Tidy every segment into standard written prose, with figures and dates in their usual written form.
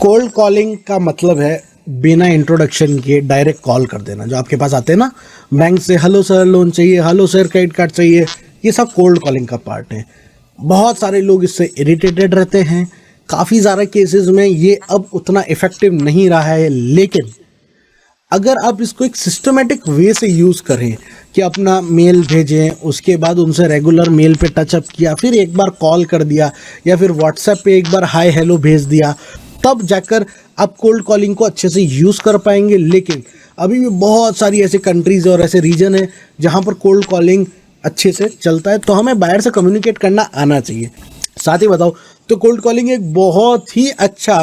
Cold calling का मतलब है बिना इंट्रोडक्शन के डायरेक्ट कॉल कर देना। जो आपके पास आते हैं ना बैंक से, हेलो सर लोन चाहिए, हेलो सर क्रेडिट कार्ड चाहिए, ये सब कोल्ड कॉलिंग का पार्ट है। बहुत सारे लोग इससे इरिटेटेड रहते हैं। काफ़ी ज़्यादा केसेस में ये अब उतना इफेक्टिव नहीं रहा है, लेकिन अगर आप इसको एक सिस्टमेटिक वे से यूज़ करें कि अपना मेल भेजें, उसके बाद उनसे रेगुलर मेल पे टचअप किया, फिर एक बार कॉल कर दिया या फिर व्हाट्सएप पे एक बार हाय हेलो भेज दिया, तब जाकर आप कोल्ड कॉलिंग को अच्छे से यूज़ कर पाएंगे। लेकिन अभी भी बहुत सारी ऐसी कंट्रीज़ और ऐसे रीजन है जहाँ पर कोल्ड कॉलिंग अच्छे से चलता है, तो हमें बाहर से कम्युनिकेट करना आना चाहिए। साथ ही बताओ तो कोल्ड कॉलिंग एक बहुत ही अच्छा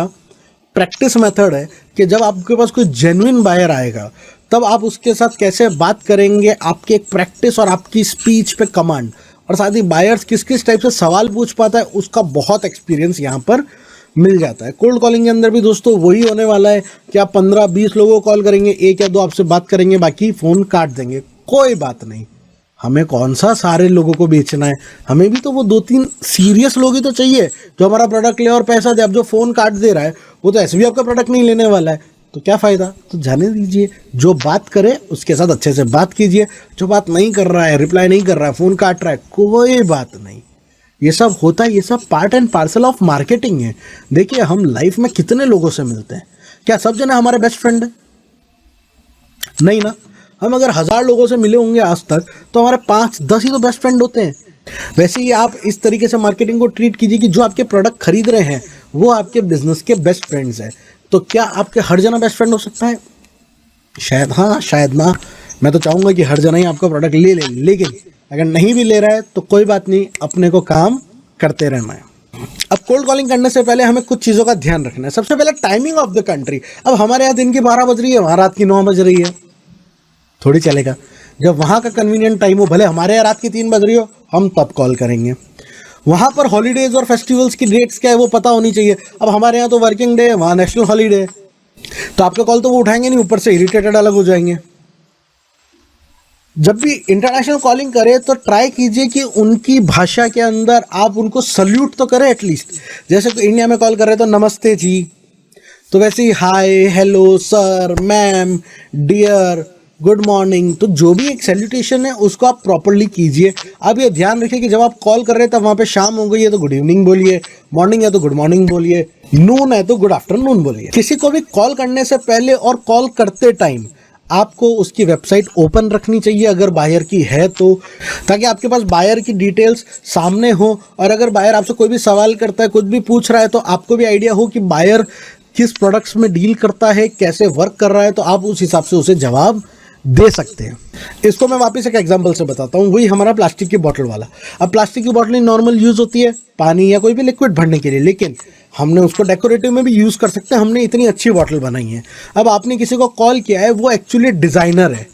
प्रैक्टिस मेथड है कि जब आपके पास कोई जेन्युइन बायर आएगा तब आप उसके साथ कैसे बात करेंगे, आपके एक प्रैक्टिस और आपकी स्पीच पे कमांड, और साथ ही बायर्स किस किस टाइप से सवाल पूछ पाता है उसका बहुत एक्सपीरियंस यहाँ पर मिल जाता है। कोल्ड कॉलिंग के अंदर भी दोस्तों वही होने वाला है कि आप 15-20 लोगों को कॉल करेंगे, एक या दो आपसे बात करेंगे, बाकी फ़ोन काट देंगे। कोई बात नहीं, हमें कौन सा सारे लोगों को बेचना है, हमें भी तो वो 2-3 सीरियस लोग ही तो चाहिए जो हमारा प्रोडक्ट ले और पैसा दे। अब जो फ़ोन काट दे रहा है वो तो ऐसे भी आपका प्रोडक्ट नहीं लेने वाला है, तो क्या फ़ायदा। तो जाने दीजिए, जो बात करे उसके साथ अच्छे से बात कीजिए। जो बात नहीं कर रहा है, रिप्लाई नहीं कर रहा है, फ़ोन काट रहा है, कोई बात नहीं। ये सब होता है, ये सब part and parcel of marketing है। देखिए हम लाइफ में कितने लोगों से मिलते हैं, क्या सब जने हमारे बेस्ट फ्रेंड है? नहीं ना। हम अगर 1000 लोगों से मिले होंगे आज तक तो हमारे 5-10 ही तो बेस्ट फ्रेंड होते हैं। वैसे ही आप इस तरीके से मार्केटिंग को ट्रीट कीजिए कि जो आपके प्रोडक्ट खरीद रहे हैं वो आपके बिजनेस के बेस्ट फ्रेंड्स हैं। तो क्या आपके हर जना बेस्ट फ्रेंड हो सकता है? शायद हाँ, शायद ना। मैं तो चाहूँगा कि हर जना ही आपका प्रोडक्ट ले ले, लेकिन अगर नहीं भी ले रहा है तो कोई बात नहीं, अपने को काम करते रहना है। अब कोल्ड कॉलिंग करने से पहले हमें कुछ चीज़ों का ध्यान रखना है। सबसे पहले टाइमिंग ऑफ द कंट्री। अब हमारे यहाँ दिन की 12 बज रही है, वहाँ रात की 9 बज रही है, थोड़ी चलेगा। जब वहाँ का कन्वीनियंट टाइम हो, भले हमारे यहाँ रात की 3 बज रही हो, हम तब कॉल करेंगे। वहाँ पर हॉलीडेज और फेस्टिवल्स की डेट्स क्या है वो पता होनी चाहिए। अब हमारे यहाँ तो वर्किंग डे है, वहाँ नेशनल हॉलीडे है, तो आपका कॉल तो वो उठाएंगे नहीं, ऊपर से इरिटेटेड अलग हो जाएंगे। जब भी इंटरनेशनल कॉलिंग करें तो ट्राई कीजिए कि उनकी भाषा के अंदर आप उनको सल्यूट तो करें एटलीस्ट। जैसे तो इंडिया में कॉल कर रहे तो नमस्ते जी, तो वैसे ही hi, hello, sir, ma'am, dear, good morning, तो जो भी एक सैल्यूटेशन है उसको आप प्रॉपरली कीजिए। आप ये ध्यान रखिए कि जब आप कॉल कर रहे हैं तब वहाँ पे शाम हो गई है तो गुड इवनिंग बोलिए, मॉर्निंग है तो गुड मॉर्निंग बोलिए, नून है तो गुड आफ्टरनून बोलिए। किसी को भी कॉल करने से पहले और कॉल करते टाइम आपको उसकी वेबसाइट ओपन रखनी चाहिए अगर बायर की है तो, ताकि आपके पास बायर की डिटेल्स सामने हो। और अगर बायर आपसे कोई भी सवाल करता है, कुछ भी पूछ रहा है, तो आपको भी आइडिया हो कि बायर किस प्रोडक्ट्स में डील करता है, कैसे वर्क कर रहा है, तो आप उस हिसाब से उसे जवाब दे सकते हैं। इसको मैं वापस एक एग्जांपल से बताता हूँ, वही हमारा प्लास्टिक की बॉटल वाला। अब प्लास्टिक की बॉटल नॉर्मल यूज़ होती है पानी या कोई भी लिक्विड भरने के लिए, लेकिन हमने उसको डेकोरेटिव में भी यूज़ कर सकते हैं। हमने इतनी अच्छी बॉटल बनाई है। अब आपने किसी को कॉल किया है, वो एक्चुअली डिज़ाइनर है,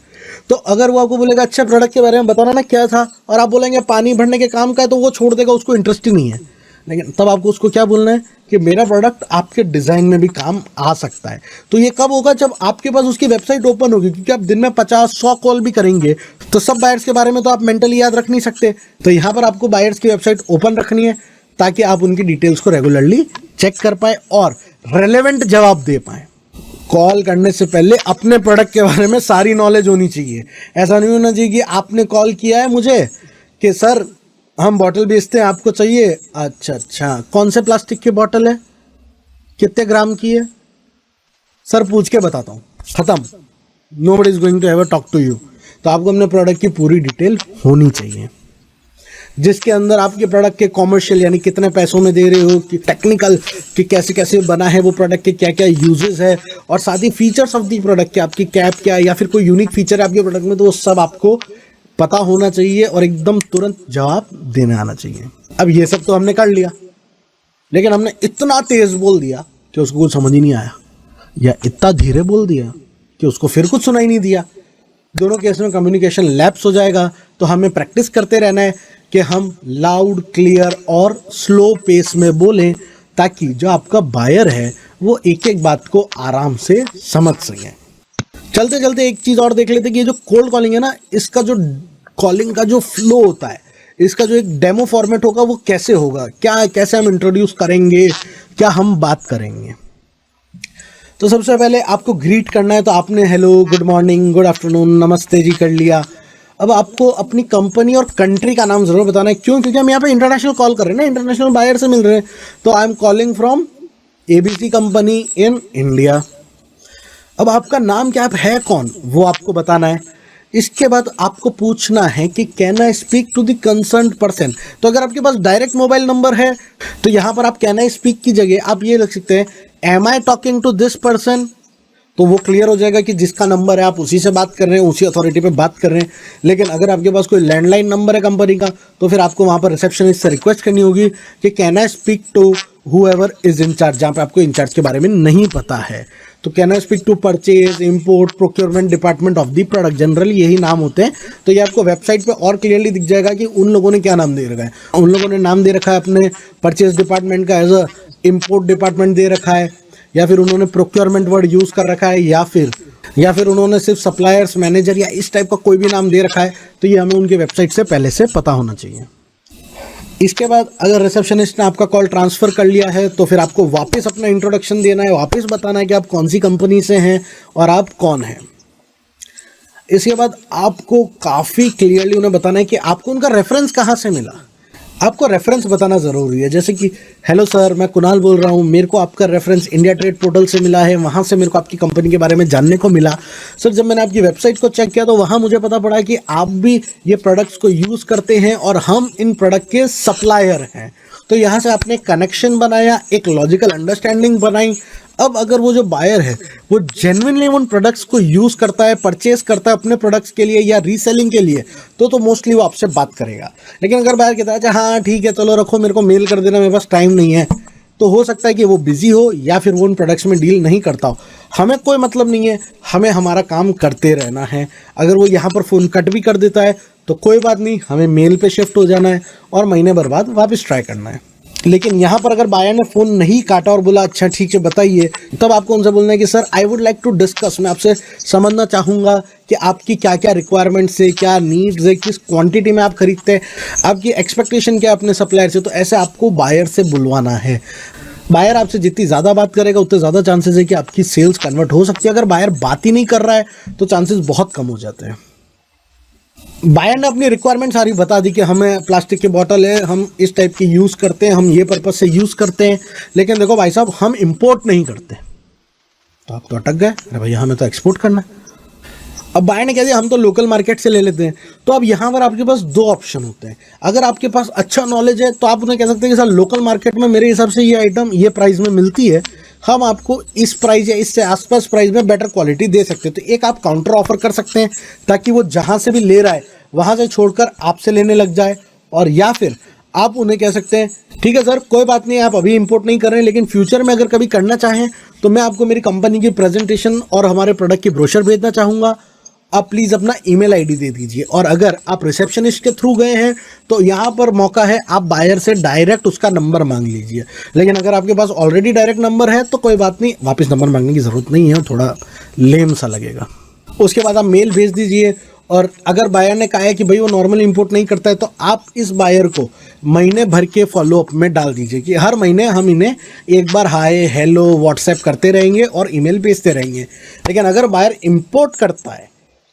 तो अगर वो आपको बोलेगा अच्छा प्रोडक्ट के बारे में बताना ना क्या था, और आप बोलेंगे पानी भरने के काम का है, तो वो छोड़ देगा, उसको इंटरेस्ट ही नहीं है। लेकिन तब आपको उसको क्या बोलना है कि मेरा प्रोडक्ट आपके डिज़ाइन में भी काम आ सकता है। तो ये कब होगा? जब आपके पास उसकी वेबसाइट ओपन होगी, क्योंकि आप दिन में 50-100 कॉल भी करेंगे तो सब बायर्स के बारे में तो आप मेंटली याद रख नहीं सकते। तो यहाँ पर आपको बायर्स की वेबसाइट ओपन रखनी है ताकि आप उनकी डिटेल्स को रेगुलरली चेक कर पाए और रेलेवेंट जवाब दे पाए। कॉल करने से पहले अपने प्रोडक्ट के बारे में सारी नॉलेज होनी चाहिए। ऐसा नहीं होना चाहिए कि आपने कॉल किया है मुझे कि सर हम बॉटल बेचते हैं, आपको चाहिए? अच्छा, कौन से प्लास्टिक की बॉटल है, कितने ग्राम की है? सर पूछ के बताता हूँ, ख़त्म। Nobody is going to ever talk to you. तो आपको अपने प्रोडक्ट की पूरी डिटेल होनी चाहिए, जिसके अंदर आपके प्रोडक्ट के कॉमर्शियल यानी कितने पैसों में दे रहे हो, कि टेक्निकल कि कैसे कैसे बना है वो प्रोडक्ट के क्या क्या यूजेस है, और साथ ही फीचर्स ऑफ दी प्रोडक्ट के, आपकी कैप क्या है या फिर कोई यूनिक फीचर है आपके प्रोडक्ट में, तो वो सब आपको पता होना चाहिए और एकदम तुरंत जवाब देने आना चाहिए। अब ये सब तो हमने कर लिया, लेकिन हमने इतना तेज बोल दिया कि उसको कुछ समझ ही नहीं आया, या इतना धीरे बोल दिया कि उसको फिर कुछ सुनाई नहीं दिया। दोनों केस में कम्युनिकेशन लैप्स हो जाएगा। तो हमें प्रैक्टिस करते रहना है कि हम लाउड, क्लियर और स्लो पेस में बोलें, ताकि जो आपका बायर है वो एक एक बात को आराम से समझ सके। चलते चलते एक चीज़ और देख लेते कि ये जो कोल्ड कॉलिंग है ना, इसका जो कॉलिंग का जो फ्लो होता है, इसका जो एक डेमो फॉर्मेट होगा वो कैसे होगा, क्या कैसे हम इंट्रोड्यूस करेंगे, क्या हम बात करेंगे। तो सबसे पहले आपको ग्रीट करना है, तो आपने hello, good morning, good afternoon, नमस्ते जी कर लिया। अब आपको अपनी कंपनी और कंट्री का नाम जरूर बताना है, क्यों? क्योंकि हम यहाँ पे इंटरनेशनल कॉल कर रहे हैं ना, इंटरनेशनल बायर से मिल रहे हैं। तो I am calling from ABC company in India. अब आपका नाम क्या है, कौन, वो आपको बताना है। इसके बाद आपको पूछना है कि can I speak to the concern person. तो अगर आपके पास डायरेक्ट मोबाइल नंबर है तो यहाँ पर आप कैन आई स्पीक की जगह आप ये लिख सकते हैं, am I talking to this person. तो वो क्लियर हो जाएगा कि जिसका नंबर है आप उसी से बात कर रहे हैं, उसी अथॉरिटी पे बात कर रहे हैं। लेकिन अगर आपके पास कोई लैंडलाइन नंबर है कंपनी का, तो फिर आपको वहाँ पर रिसेप्शनिस्ट से रिक्वेस्ट करनी होगी कि can I speak to whoever is incharge, जहाँ पे आपको इंचार्ज के बारे में नहीं पता है। तो can I speak to purchase, import, procurement department of the product, generally यही नाम होते हैं। तो ये आपको वेबसाइट पे और क्लियरली दिख जाएगा कि उन लोगों ने क्या नाम दे रखा है। उन लोगों ने नाम दे रखा है अपने परचेज डिपार्टमेंट का एज अ इम्पोर्ट डिपार्टमेंट दे रखा है, या फिर उन्होंने प्रोक्योरमेंट वर्ड यूज कर रखा है, या फिर उन्होंने सिर्फ सप्लायर्स मैनेजर या इस टाइप का कोई भी नाम दे रखा है। तो ये हमें उनके वेबसाइट से पहले से पता होना चाहिए। इसके बाद अगर रिसेप्शनिस्ट ने आपका कॉल ट्रांसफर कर लिया है तो फिर आपको वापस अपना इंट्रोडक्शन देना है, वापस बताना है कि आप कौन सी कंपनी से हैं और आप कौन हैं। इसके बाद आपको काफ़ी क्लियरली उन्हें बताना है कि आपको उनका रेफरेंस कहाँ से मिला। आपको रेफरेंस बताना ज़रूरी है, जैसे कि हेलो सर, मैं कुणाल बोल रहा हूँ, मेरे को आपका रेफरेंस इंडिया ट्रेड पोर्टल से मिला है, वहाँ से मेरे को आपकी कंपनी के बारे में जानने को मिला। सर, जब मैंने आपकी वेबसाइट को चेक किया तो वहाँ मुझे पता पड़ा कि आप भी ये प्रोडक्ट्स को यूज़ करते हैं और हम इन प्रोडक्ट के सप्लायर हैं। तो यहाँ से आपने कनेक्शन बनाया, एक लॉजिकल अंडरस्टैंडिंग बनाई। अब अगर वो जो बायर है वो जेन्युइनली उन प्रोडक्ट्स को यूज़ करता है, परचेस करता है अपने प्रोडक्ट्स के लिए या रीसेलिंग के लिए, तो मोस्टली वो आपसे बात करेगा। लेकिन अगर बायर कहता है अच्छा हाँ ठीक है चलो रखो, मेरे को मेल कर देना, मेरे पास टाइम नहीं है, तो हो सकता है कि वो बिजी हो या फिर वो उन प्रोडक्ट्स में डील नहीं करता हो। हमें कोई मतलब नहीं है, हमें हमारा काम करते रहना है। अगर वो यहाँ पर फ़ोन कट भी कर देता है तो कोई बात नहीं, हमें मेल पे शिफ्ट हो जाना है और महीने भर बाद वापस ट्राई करना है। लेकिन यहाँ पर अगर बायर ने फ़ोन नहीं काटा और बोला अच्छा ठीक है बताइए, तब आपको उनसे बोलना है कि sir I would like to discuss, मैं आपसे समझना चाहूँगा कि आपकी क्या क्या रिक्वायरमेंट्स है, क्या नीड्स है, किस क्वांटिटी में आप खरीदते हैं, आपकी एक्सपेक्टेशन क्या अपने सप्लायर से। तो ऐसे आपको बायर से बुलवाना है। बायर आपसे जितनी ज़्यादा बात करेगा उतने ज़्यादा चांसेस है कि आपकी सेल्स कन्वर्ट हो सकती है। अगर बायर बात ही नहीं कर रहा है तो चांसेस बहुत कम हो जाते हैं। बायर ने अपनी रिक्वायरमेंट सारी बता दी कि हमें प्लास्टिक की बोतल है, हम इस टाइप की यूज़ करते हैं, हम ये पर्पज़ से यूज़ करते हैं, लेकिन देखो भाई साहब हम इंपोर्ट नहीं करते। तो आप तो अटक गए, अरे भैया हमें तो एक्सपोर्ट करना है। अब बायर ने कह दिया हम तो लोकल मार्केट से ले लेते हैं। तो अब यहाँ पर आपके पास दो ऑप्शन होते हैं। अगर आपके पास अच्छा नॉलेज है तो आप उन्हें कह सकते हैं कि सर लोकल मार्केट में मेरे हिसाब से ये आइटम ये प्राइस में मिलती है, हम आपको इस प्राइस या इससे आसपास प्राइस में बेटर क्वालिटी दे सकते हैं। तो एक आप काउंटर ऑफर कर सकते हैं ताकि वो जहाँ से भी ले रहा है वहाँ से छोड़कर आपसे लेने लग जाए। और या फिर आप उन्हें कह सकते हैं ठीक है सर कोई बात नहीं, आप अभी इंपोर्ट नहीं कर रहे हैं, लेकिन फ्यूचर में अगर कभी करना चाहें तो मैं आपको मेरी कंपनी की प्रेजेंटेशन और हमारे प्रोडक्ट की ब्रोशर भेजना चाहूँगा, आप प्लीज़ अपना ईमेल आईडी दे दीजिए। और अगर आप रिसेप्शनिस्ट के थ्रू गए हैं तो यहाँ पर मौका है आप बायर से डायरेक्ट उसका नंबर मांग लीजिए। लेकिन अगर आपके पास ऑलरेडी डायरेक्ट नंबर है तो कोई बात नहीं, वापस नंबर मांगने की ज़रूरत नहीं है, थोड़ा लेम सा लगेगा। उसके बाद आप मेल भेज दीजिए। और अगर बायर ने कहा है कि भाई वो नॉर्मल इंपोर्ट नहीं करता है तो आप इस बायर को महीने भर के फॉलोअप में डाल दीजिए कि हर महीने हम इन्हें एक बार हाय हेलो व्हाट्सएप करते रहेंगे और ईमेल भेजते रहेंगे। लेकिन अगर बायर इंपोर्ट करता है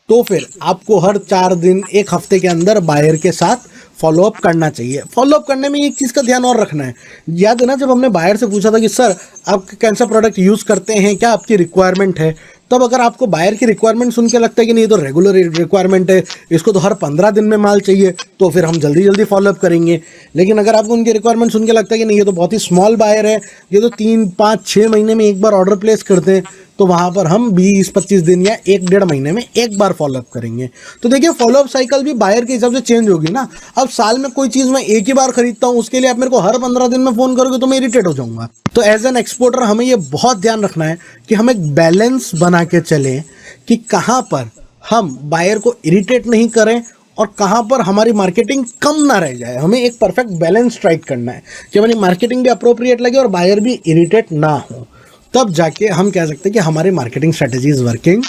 तो फिर आपको हर 4 दिन 1 हफ्ते के अंदर बायर के साथ फॉलोअप करना चाहिए। फॉलोअप करने में एक चीज़ का ध्यान और रखना है, याद है ना जब हमने बायर से पूछा था कि सर आप कौन सा प्रोडक्ट यूज़ करते हैं, क्या आपकी रिक्वायरमेंट है, तब अगर आपको बायर की रिक्वायरमेंट सुन के लगता है कि नहीं ये तो रेगुलर रिक्वायरमेंट है, इसको तो हर 15 दिन में माल चाहिए, तो फिर हम जल्दी जल्दी फॉलोअप करेंगे। लेकिन अगर आपको उनकी रिक्वायरमेंट सुन के लगता है कि नहीं ये तो बहुत ही स्मॉल बायर है, ये तो 3, 5, 6 महीने में एक बार ऑर्डर प्लेस करते हैं, तो वहाँ पर हम 20-25 दिन या 1-1.5 महीने में एक बार फॉलोअप करेंगे। तो देखिए फॉलोअप साइकिल भी बायर के हिसाब से चेंज होगी ना। अब साल में कोई चीज़ मैं एक ही बार खरीदता हूँ, उसके लिए आप मेरे को हर 15 दिन में फ़ोन करोगे तो मैं इरिटेट हो जाऊँगा। तो एज एन एक्सपोर्टर हमें ये बहुत ध्यान रखना है कि हम एक बैलेंस बना के चलें कि कहाँ पर हम बायर को इरिटेट नहीं करें और कहाँ पर हमारी मार्केटिंग कम ना रह जाए। हमें एक परफेक्ट बैलेंस स्ट्राइक करना है कि हमारी मार्केटिंग भी अप्रोप्रिएट लगे और बायर भी इरिटेट ना हो, तब जाके हम कह सकते हैं कि हमारी marketing strategy is working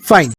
fine.